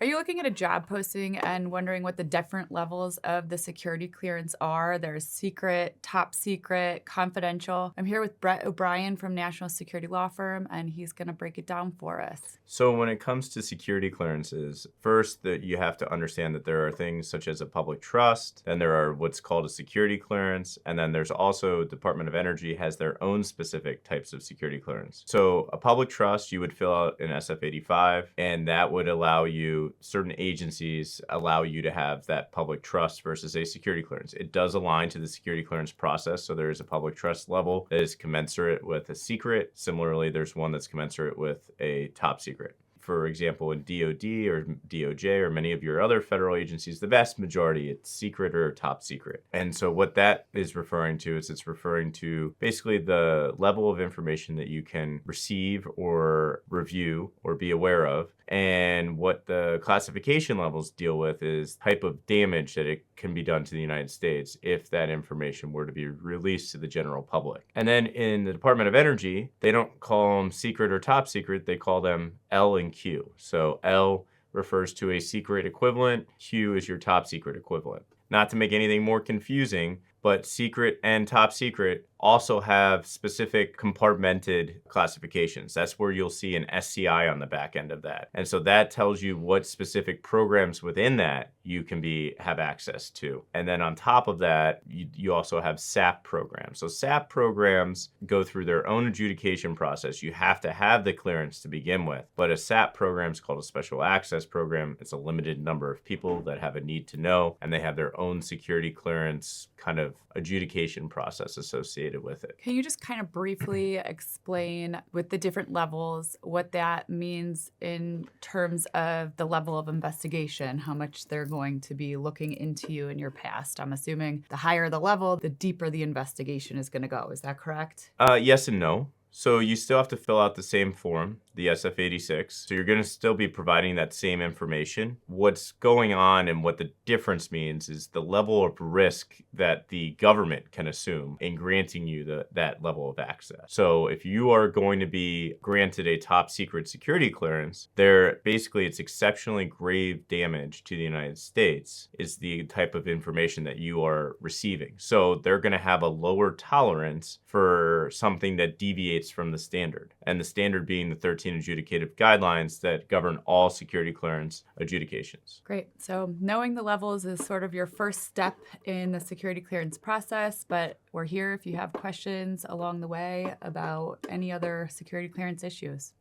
Are you looking at a job posting and wondering what the different levels of the security clearance are? There's secret, top secret, confidential. I'm here with Brett O'Brien from National Security Law Firm, and he's going to break it down for us. So when it comes to security clearances, first that you have to understand that there are things such as a public trust, then there are what's called a security clearance, and then there's also Department of Energy has their own specific types of security clearance. So a public trust, you would fill out an SF-85, and that would allow you, certain agencies allow you to have that public trust versus a security clearance. It does align to the security clearance process, so there is a public trust level that is commensurate with a secret. Similarly, there's one that's commensurate with a top secret. For example, in DoD or DOJ or many of your other federal agencies, the vast majority, it's secret or top secret. And so what that is referring to is it's referring to basically the level of information that you can receive or review or be aware of. And what the classification levels deal with is type of damage that it can be done to the United States if that information were to be released to the general public. And then in the Department of Energy, they don't call them secret or top secret, they call them L and Q. So L refers to a secret equivalent, Q is your top secret equivalent. Not to make anything more confusing, but secret and top secret also have specific compartmented classifications. That's where you'll see an SCI on the back end of that. And so that tells you what specific programs within that you can have access to. And then on top of that, you also have SAP programs. So SAP programs go through their own adjudication process. You have to have the clearance to begin with. But a SAP program is called a special access program. It's a limited number of people that have a need to know, and they have their own security clearance kind of adjudication process associated with it. Can you just kind of briefly explain with the different levels what that means in terms of the level of investigation, how much they're going to be looking into you in your past? I'm assuming the higher the level, the deeper the investigation is going to go. Is that correct? Yes and no. So you still have to fill out the same form, the SF-86. So you're going to still be providing that same information. What's going on and what the difference means is the level of risk that the government can assume in granting you that level of access. So if you are going to be granted a top secret security clearance, it's exceptionally grave damage to the United States is the type of information that you are receiving. So they're going to have a lower tolerance for something that deviates from the standard, and the standard being the 13 adjudicative guidelines that govern all security clearance adjudications. Great. So knowing the levels is sort of your first step in the security clearance process, but we're here if you have questions along the way about any other security clearance issues.